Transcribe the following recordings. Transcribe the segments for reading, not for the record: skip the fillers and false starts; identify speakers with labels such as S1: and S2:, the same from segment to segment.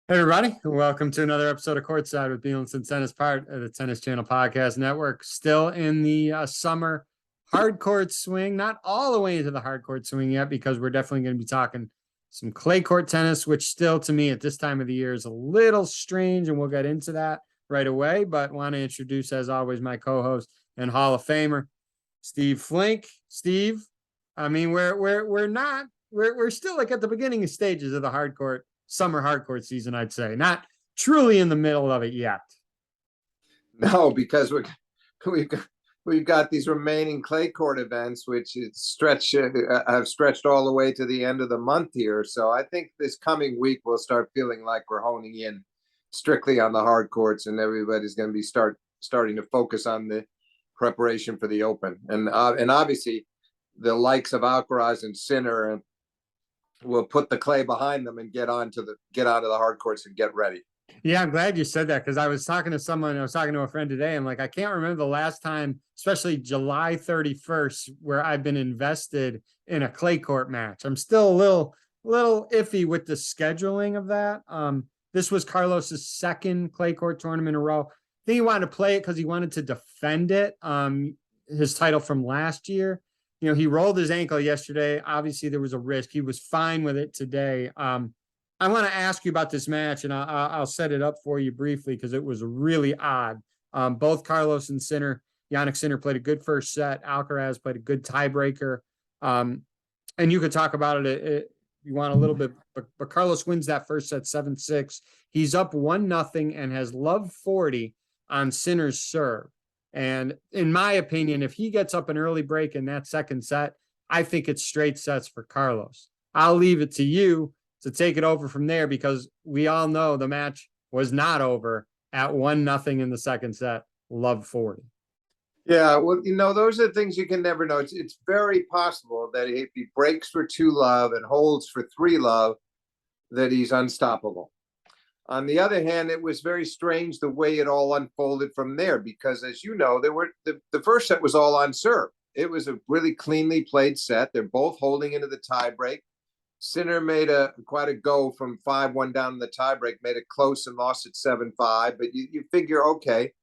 S1: Hey everybody, welcome to another episode of Courtside with Beilinson Tennis, part of the Tennis Channel Podcast Network. Still in the summer hardcourt swing, not all the way into the hardcourt swing yet, because we're definitely going to be talking some clay court tennis, which still to me at this time of the year is a little strange, and we'll get into that right away. But want to introduce, as always, my co-host and Hall of Famer, Steve Flink. Steve, I mean, we're still like at the beginning stages of the hardcourt summer hardcourt season, I'd say. Not truly in the middle of it yet.
S2: No, because we've got, we've got these remaining clay court events, which have stretched all the way to the end of the month here. So I think this coming week we'll start feeling like we're honing in strictly on the hard courts, and everybody's going to be starting to focus on the preparation for the Open, and obviously the likes of Alcaraz and Sinner will put the clay behind them and get onto the hard courts and get ready.
S1: Yeah, I'm glad you said that, because I was talking to a friend today. I'm like, I can't remember the last time, especially July 31st, where I've been invested in a clay court match. I'm still a little iffy with the scheduling of that. This was Carlos's second clay court tournament in a row. I think he wanted to play it because he wanted to defend it, his title from last year. You know, he rolled his ankle yesterday. Obviously, there was a risk. He was fine with it today. I want to ask you about this match, and I'll set it up for you briefly because it was really odd. Both Carlos and Jannik Sinner played a good first set. Alcaraz played a good tiebreaker. And you could talk about it if you want a little bit, but Carlos wins that first set 7-6. He's up 1-0 and has love 40 on Sinner's serve. And in my opinion, if he gets up an early break in that second set, I think it's straight sets for Carlos. I'll leave it to you to take it over from there, because we all know the match was not over at 1-0 in the second set. Love 40.
S2: Yeah, well, those are the things you can never know. It's very possible that if he breaks for 2-love and holds for 3-love, that he's unstoppable. On the other hand, it was very strange the way it all unfolded from there, because, as you know, the first set was all on serve. It was a really cleanly played set. They're both holding into the tiebreak. Sinner made quite a go from 5-1 down in the tiebreak, made it close and lost it 7-5. But you figure, okay,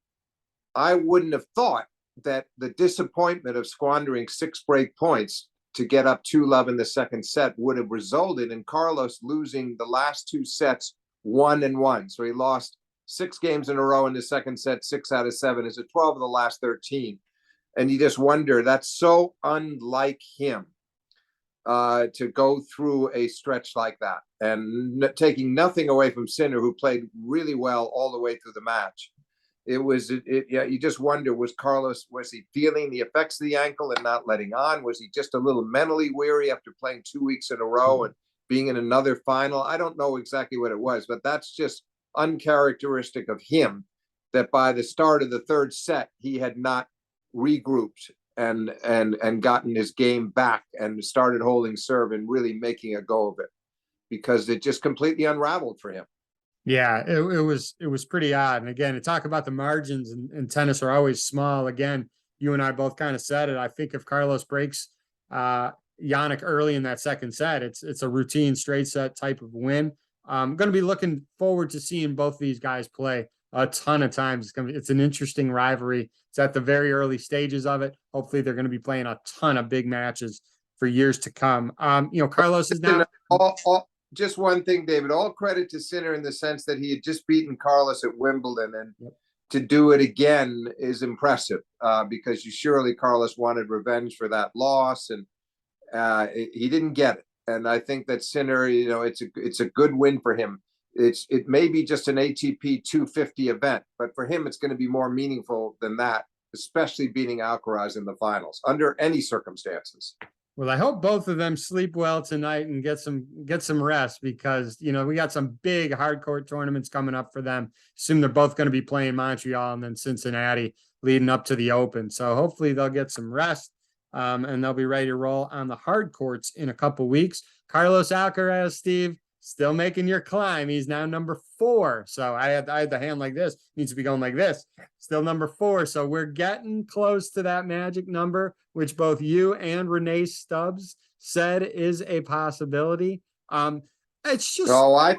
S2: I wouldn't have thought that the disappointment of squandering 6 break points to get up 2-love in the second set would have resulted in Carlos losing the last 2 sets 1-1. So he lost 6 games in a row in the second set, 6 out of 7. Is it 12 of the last 13? And you just wonder, that's so unlike him to go through a stretch like that, and taking nothing away from Sinner, who played really well all the way through the match. You just wonder, was he feeling the effects of the ankle and not letting on? Was he just a little mentally weary after playing 2 weeks in a row and being in another final? I don't know exactly what it was, but that's just uncharacteristic of him, that by the start of the third set, he had not regrouped and gotten his game back and started holding serve and really making a go of it, because it just completely unraveled for him.
S1: Yeah, it was pretty odd. And again, to talk about the margins in tennis are always small. Again, you and I both kind of said it. I think if Carlos breaks Jannik early in that second set, it's a routine straight set type of win. I'm going to be looking forward to seeing both these guys play a ton of times. It's an interesting rivalry. It's at the very early stages of it. Hopefully, they're going to be playing a ton of big matches for years to come. Carlos is now.
S2: Just one thing, David. All credit to Sinner in the sense that he had just beaten Carlos at Wimbledon, and to do it again is impressive, because surely Carlos wanted revenge for that loss, and he didn't get it. And I think that Sinner, it's a good win for him. It may be just an ATP 250 event, but for him, it's going to be more meaningful than that, especially beating Alcaraz in the finals under any circumstances.
S1: Well, I hope both of them sleep well tonight and get some rest, because we got some big hardcourt tournaments coming up for them. Assume they're both going to be playing Montreal and then Cincinnati leading up to the Open. So hopefully they'll get some rest, and they'll be ready to roll on the hard courts in a couple weeks. Carlos Alcaraz, Steve, still making your climb. He's now number 4. So I had the hand like this. Needs to be going like this. Still number 4. So we're getting close to that magic number, which both you and Renee Stubbs said is a possibility. It's just,
S2: Oh, I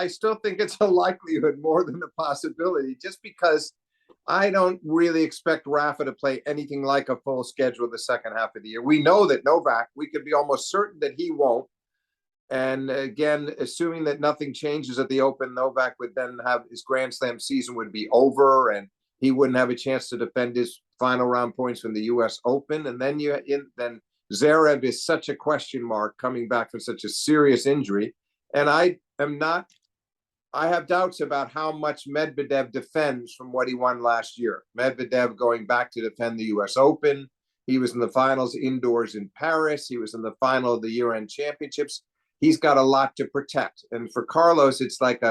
S2: still think it's a likelihood more than a possibility, just because I don't really expect Rafa to play anything like a full schedule the second half of the year. We know that Novak, we could be almost certain that he won't. And again, assuming that nothing changes at the Open, Novak would then have his Grand Slam season would be over, and he wouldn't have a chance to defend his final round points from the U.S. Open. And then then Zverev is such a question mark coming back from such a serious injury, and I have doubts about how much Medvedev defends from what he won last year. Medvedev going back to defend the U.S. Open. He was in the finals indoors in Paris. He was in the final of the year-end championships. He's got a lot to protect. And for Carlos, it's like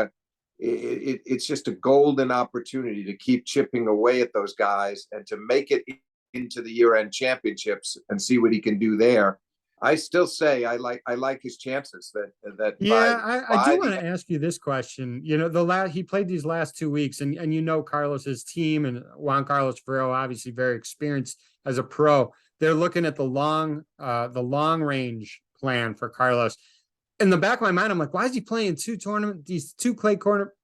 S2: it's just a golden opportunity to keep chipping away at those guys and to make it into the year-end championships and see what he can do there. I still say I like his chances that
S1: yeah, I do
S2: by
S1: want
S2: the
S1: to ask you this question. You know, he played these last 2 weeks, and you know Carlos's team and Juan Carlos Ferrero, obviously very experienced as a pro. They're looking at the long range plan for Carlos. In the back of my mind, I'm like, why is he playing these two clay court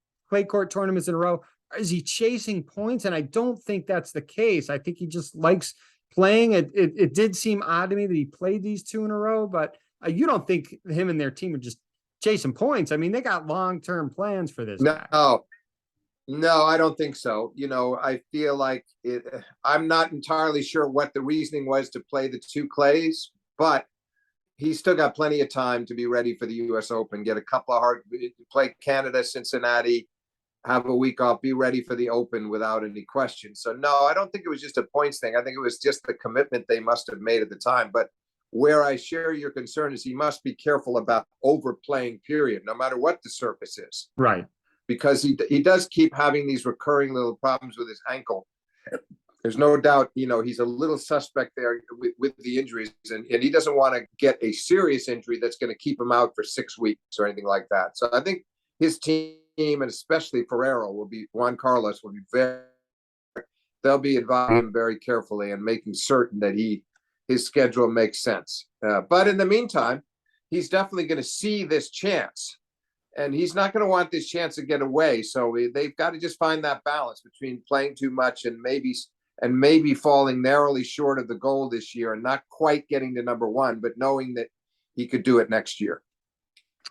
S1: tournaments in a row? Is he chasing points? And I don't think that's the case. I think he just likes playing. It did seem odd to me that he played these two in a row, but you don't think him and their team are just chasing points? I mean, they got long-term plans for this guy.
S2: No, I don't think so. You know, I feel like I'm not entirely sure what the reasoning was to play the two clays, but he's still got plenty of time to be ready for the U.S. Open, get a couple of play Canada, Cincinnati, have a week off, be ready for the Open without any question. So no, I don't think it was just a points thing. I think it was just the commitment they must have made at the time. But where I share your concern is he must be careful about overplaying, period, no matter what the surface is.
S1: Right.
S2: Because he does keep having these recurring little problems with his ankle. There's no doubt, you know, he's a little suspect there with the injuries, and he doesn't want to get a serious injury that's going to keep him out for 6 weeks or anything like that. So I think his team, and especially Ferrero, Juan Carlos will be they'll be advising him very carefully and making certain that his schedule makes sense. But in the meantime, he's definitely going to see this chance, and he's not going to want this chance to get away. So they've got to just find that balance between playing too much and maybe falling narrowly short of the goal this year and not quite getting to number one, but knowing that he could do it next year.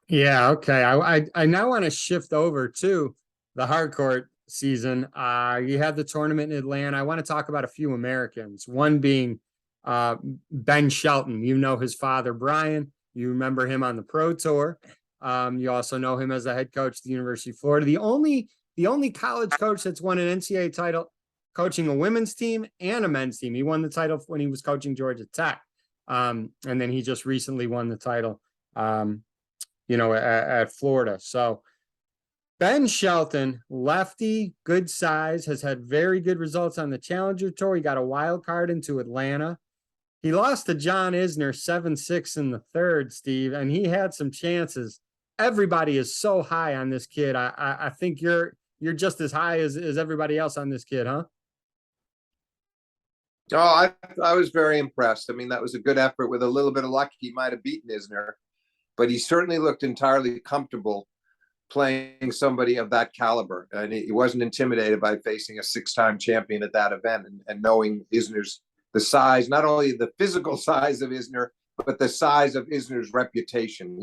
S1: Yeah, okay. I now want to shift over to the hardcourt season. You had the tournament in Atlanta. I want to talk about a few Americans, one being Ben Shelton. You know his father, Brian. You remember him on the Pro Tour. You also know him as the head coach at the University of Florida. The only college coach that's won an NCAA title coaching a women's team and a men's team. He won the title when he was coaching Georgia Tech. And then he just recently won the title, at Florida. So Ben Shelton, lefty, good size, has had very good results on the Challenger Tour. He got a wild card into Atlanta. He lost to John Isner 7-6 in the third, Steve, and he had some chances. Everybody is so high on this kid. I think you're just as high as everybody else on this kid, huh?
S2: Oh, I was very impressed. I mean, that was a good effort. With a little bit of luck, he might have beaten Isner, but he certainly looked entirely comfortable playing somebody of that caliber. And he wasn't intimidated by facing a 6-time champion at that event and knowing Isner's the size, not only the physical size of Isner, but the size of Isner's reputation.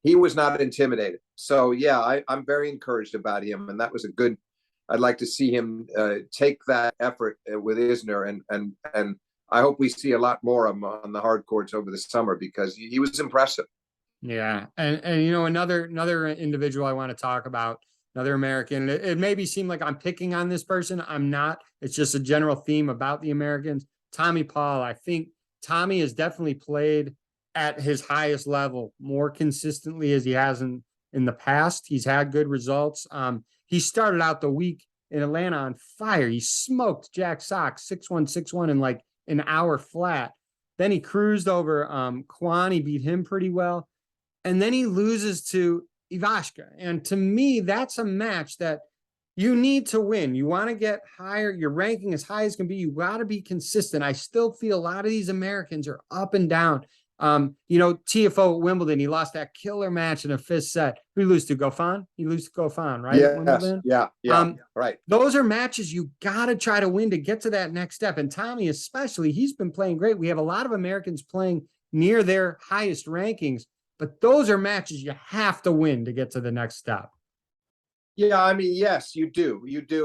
S2: He was not intimidated. So, yeah, I'm very encouraged about him. And that was a good – I'd like to see him take that effort with Isner, and I hope we see a lot more of him on the hard courts over the summer because he was impressive.
S1: Yeah, and you know another individual I want to talk about, another American. It maybe seem like I'm picking on this person. I'm not. It's just a general theme about the Americans. Tommy Paul. I think Tommy has definitely played at his highest level more consistently as he has in the past. He's had good results. He started out the week in Atlanta on fire. He smoked Jack Sock 6-1, 6-1 in like an hour flat. Then he cruised over Kwon. He beat him pretty well. And then he loses to Ivashka. And to me, that's a match that you need to win. You want to get higher. Your ranking as high as can be. You got to be consistent. I still feel a lot of these Americans are up and down. TFO at Wimbledon, he lost that killer match in a fifth set. Who he lose to? Goffin? He lose to Goffin, right? At
S2: Yes,
S1: Wimbledon.
S2: yeah, right.
S1: Those are matches you got to try to win to get to that next step. And Tommy, especially, he's been playing great. We have a lot of Americans playing near their highest rankings, but those are matches you have to win to get to the next step.
S2: Yeah, I mean, yes, you do,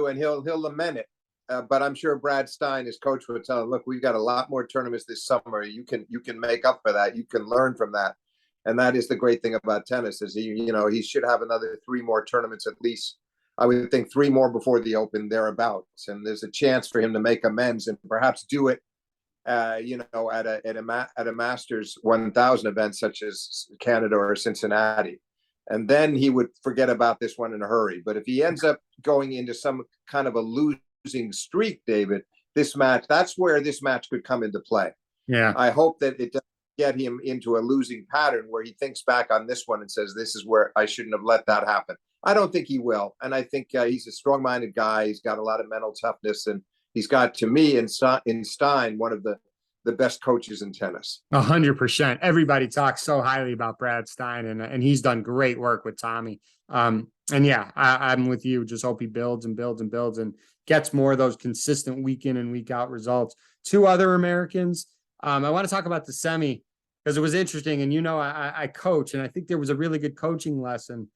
S2: and he'll lament it. But I'm sure Brad Stein, his coach, would tell him, "Look, we've got a lot more tournaments this summer. You can make up for that. You can learn from that." And that is the great thing about tennis is he should have another 3 more tournaments at least. I would think 3 more before the Open thereabouts, and there's a chance for him to make amends and perhaps do it, at a Masters 1000 event such as Canada or Cincinnati. And then he would forget about this one in a hurry. But if he ends up going into some kind of a losing streak, David, that's where this match could come into play.
S1: Yeah.
S2: I hope that it doesn't get him into a losing pattern where he thinks back on this one and says, this is where I shouldn't have let that happen. I don't think he will. And I think he's a strong-minded guy. He's got a lot of mental toughness. And he's got, to me, in Stein, one of the best coaches in tennis.
S1: 100%. Everybody talks so highly about Brad Stein, and he's done great work with Tommy. And yeah, I'm with you. Just hope he builds and builds and builds and gets more of those consistent week in and week out results. 2 other Americans. I want to talk about the semi because it was interesting. And I coach, and I think there was a really good coaching lesson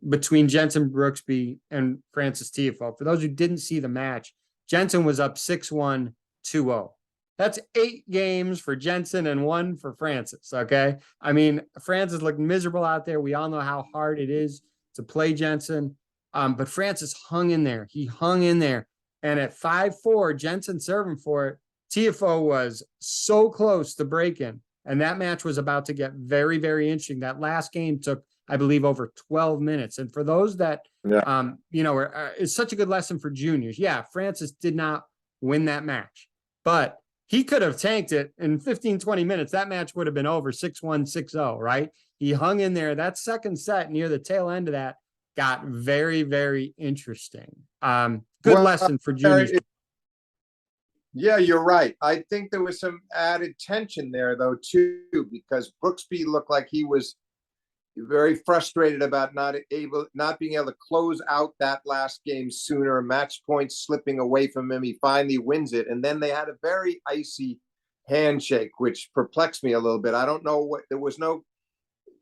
S1: between Jenson Brooksby and Frances Tiafoe. For those who didn't see the match, Jenson was up 6-1, 2-0. That's 8 games for Jenson and 1 for Frances. Okay. I mean, Frances looked miserable out there. We all know how hard it is to play Jenson. But Frances hung in there. He hung in there. And at 5-4, Jenson serving for it. Tiafoe was so close to breaking. And that match was about to get very, very interesting. That last game took, I believe, over 12 minutes. And for those that, it's such a good lesson for juniors. Yeah, Frances did not win that match, but he could have tanked it in 15, 20 minutes. That match would have been over 6-1, 6-0, right? He hung in there. That second set near the tail end of that got very, very interesting. Good lesson for juniors.
S2: Yeah, you're right. I think there was some added tension there, though, too, because Brooksby looked like he was very frustrated about not being able to close out that last game sooner. Match points slipping away from him. He finally wins it, and then they had a very icy handshake, which perplexed me a little bit. I don't know there was no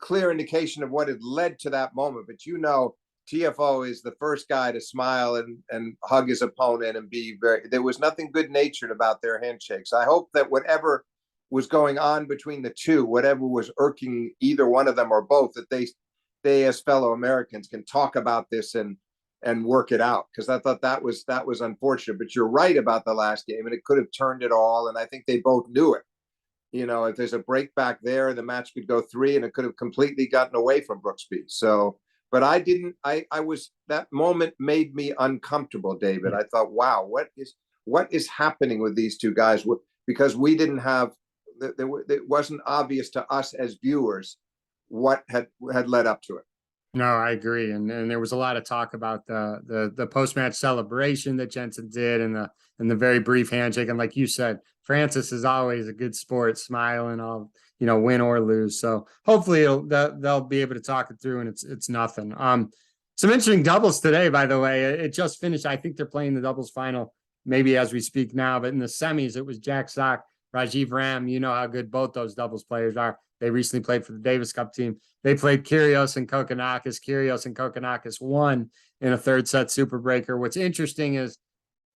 S2: clear indication of what had led to that moment, but Tiafoe is the first guy to smile and hug his opponent and there was nothing good natured about their handshakes. I hope that whatever was going on between the two, whatever was irking either one of them or both, that they as fellow Americans can talk about this and work it out. Because I thought that was unfortunate. But you're right about the last game, and it could have turned it all. And I think they both knew it. If there's a break back there, the match could go 3, and it could have completely gotten away from Brooksby. So, but that moment made me uncomfortable, David. I thought, wow, what is happening with these two guys? Because we didn't have. It wasn't obvious to us as viewers what had led up to it.
S1: No, I agree. And there was a lot of talk about the post-match celebration that Jenson did and the very brief handshake. And like you said, Frances is always a good sport, smiling, all, win or lose. So hopefully they'll be able to talk it through, and it's nothing. Some interesting doubles today, by the way. It just finished. I think they're playing the doubles final maybe as we speak now, but in the semis, it was Jack Sock, Rajiv Ram. You know how good both those doubles players are. They recently played for the Davis Cup team. They played Kyrgios and Kokkinakis. Kyrgios and Kokkinakis won in a 3rd set super breaker. What's interesting is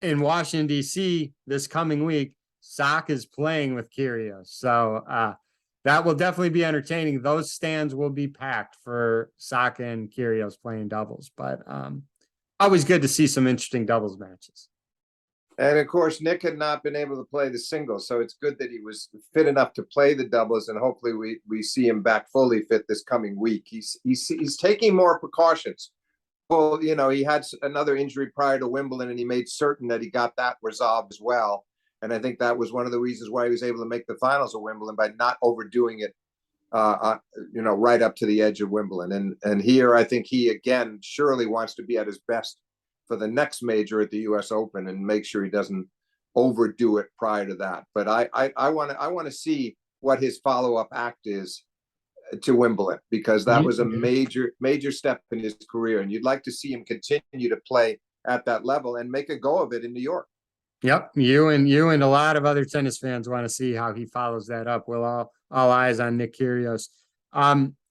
S1: in Washington, D.C. this coming week, Sock is playing with Kyrgios. So that will definitely be entertaining. Those stands will be packed for Sock and Kyrgios playing doubles. But always good to see some interesting doubles matches.
S2: And of course, Nick had not been able to play the singles, so it's good that he was fit enough to play the doubles, and hopefully we see him back fully fit this coming week. He's taking more precautions. Well, he had another injury prior to Wimbledon, and he made certain that he got that resolved as well. And I think that was one of the reasons why he was able to make the finals of Wimbledon, by not overdoing it, right up to the edge of Wimbledon. And here, I think he again surely wants to be at his best for the next major at the U.S. Open and make sure he doesn't overdo it prior to that. But I want to see what his follow-up act is to Wimbledon, because that was a major step in his career, and you'd like to see him continue to play at that level and make a go of it in New York.
S1: Yep, you and a lot of other tennis fans want to see how he follows that up. We'll all eyes on Nick Kyrgios.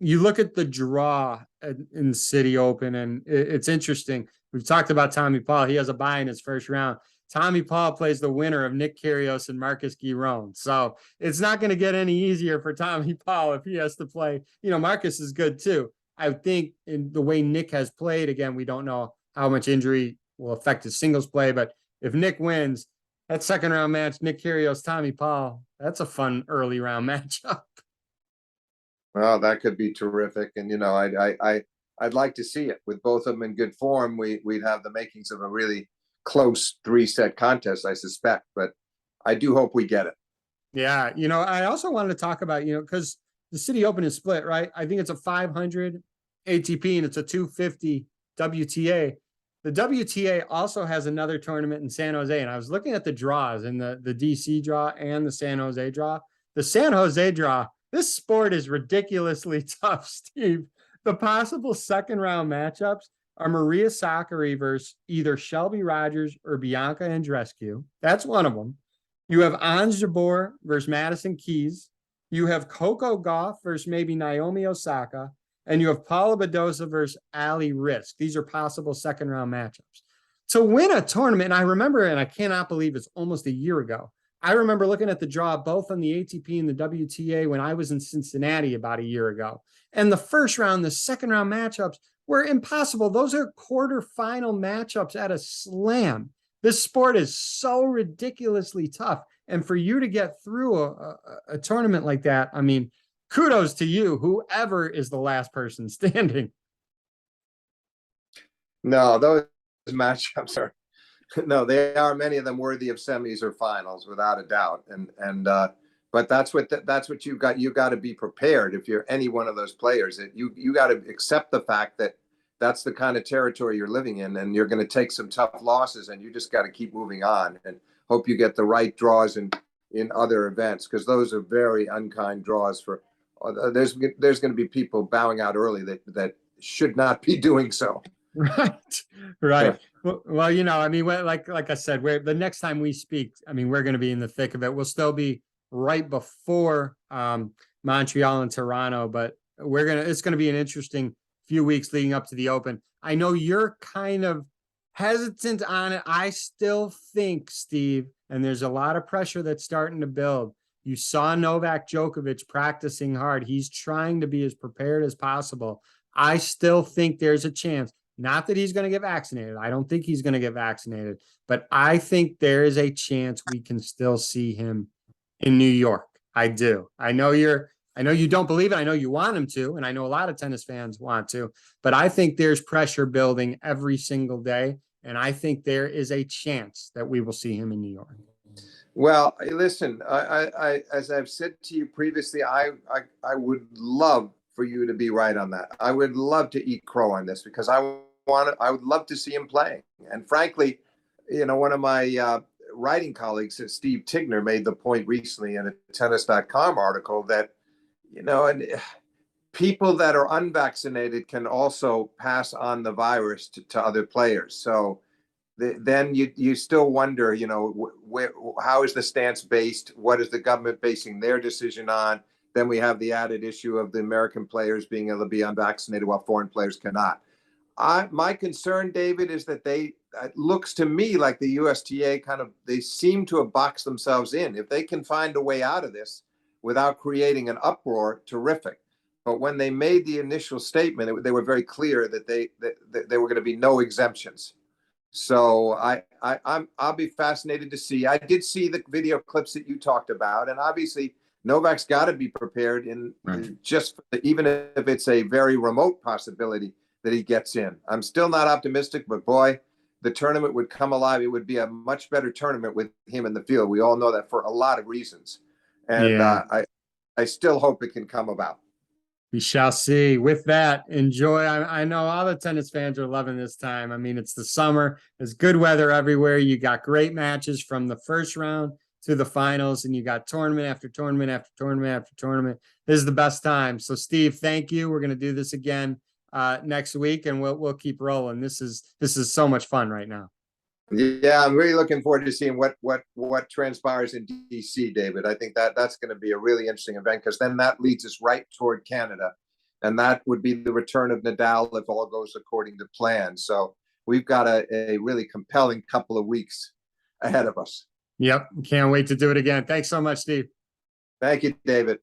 S1: You look at the draw in the City Open, and it's interesting. We've talked about Tommy Paul. He has a bye in his first round. Tommy Paul plays the winner of Nick Kyrgios and Marcus Giron. So it's not going to get any easier for Tommy Paul if he has to play. You know, Marcus is good too. I think in the way Nick has played, again, we don't know how much injury will affect his singles play, but if Nick wins that second round match, Nick Kyrgios, Tommy Paul, that's a fun early round matchup.
S2: Well, that could be terrific. And, you know, I'd like to see it with both of them in good form. We'd have the makings of a really close 3-set contest, I suspect, but I do hope we get it.
S1: Yeah. You know, I also wanted to talk about, you know, because the City Open is split, right? I think it's a 500 ATP and it's a 250 WTA. The WTA also has another tournament in San Jose, and I was looking at the draws and the DC draw and the San Jose draw. The San Jose draw, this sport is ridiculously tough, Steve. The possible second round matchups are Maria Sakkari versus either Shelby Rogers or Bianca Andreescu. That's one of them. You have Ons Jabeur versus Madison Keys. You have Coco Gauff versus maybe Naomi Osaka. And you have Paula Badosa versus Ali Risk. These are possible second round matchups. To win a tournament, and I remember, and I cannot believe it's almost a year ago, I remember looking at the draw both on the ATP and the WTA when I was in Cincinnati about a year ago. And the first round, the second round matchups were impossible. Those are quarterfinal matchups at a slam. This sport is so ridiculously tough. And for you to get through a tournament like that, I mean, kudos to you, whoever is the last person standing.
S2: No, those matchups are no, they are, many of them worthy of semis or finals without a doubt. But that's what you got. You got to be prepared if you're any one of those players. You got to accept the fact that that's the kind of territory you're living in, and you're going to take some tough losses, and you just got to keep moving on and hope you get the right draws in other events, because those are very unkind draws for. There's going to be people bowing out early that should not be doing so.
S1: Right. Yeah. Well, you know, I mean, like I said, the next time we speak, I mean, we're going to be in the thick of it. We'll still be right before Montreal and Toronto, but it's going to be an interesting few weeks leading up to the Open. I know you're kind of hesitant on it. I still think, Steve, and there's a lot of pressure that's starting to build. You saw Novak Djokovic practicing hard. He's trying to be as prepared as possible. I still think there's a chance. Not that he's going to get vaccinated. I don't think he's going to get vaccinated, but I think there is a chance we can still see him in New York. I do. I know you don't believe it. I know you want him to, and I know a lot of tennis fans want to, but I think there's pressure building every single day, and I think there is a chance that we will see him in New York.
S2: Well, listen, I as I've said to you previously, I would love for you to be right on that. I would love to eat crow on this, because I would love to see him playing. And frankly, you know, one of my writing colleagues, Steve Tigner, made the point recently in a tennis.com article that, you know, and people that are unvaccinated can also pass on the virus to other players. So then you still wonder, you know, how is the stance based? What is the government basing their decision on? Then we have the added issue of the American players being able to be unvaccinated while foreign players cannot. My concern, David, is that it looks to me like the USTA they seem to have boxed themselves in. If they can find a way out of this without creating an uproar, terrific. But when they made the initial statement, they were very clear that there were going to be no exemptions. So I'll be fascinated to see. I did see the video clips that you talked about, and obviously Novak's got to be prepared even if it's a very remote possibility that he gets in. I'm still not optimistic, but boy, the tournament would come alive. It would be a much better tournament with him in the field. We all know that for a lot of reasons. And I still hope it can come about.
S1: We shall see. With that, enjoy. I know all the tennis fans are loving this time. I mean, it's the summer. There's good weather everywhere. You got great matches from the first round through the finals, and you got tournament after tournament after tournament after tournament. This is the best time. So Steve, thank you. We're going to do this again next week, and we'll keep rolling. This is so much fun right now.
S2: Yeah, I'm really looking forward to seeing what transpires in DC, David. I think that's going to be a really interesting event, because then that leads us right toward Canada, and that would be the return of Nadal if all goes according to plan. So we've got a really compelling couple of weeks ahead of us.
S1: Yep, can't wait to do it again. Thanks so much, Steve.
S2: Thank you, David.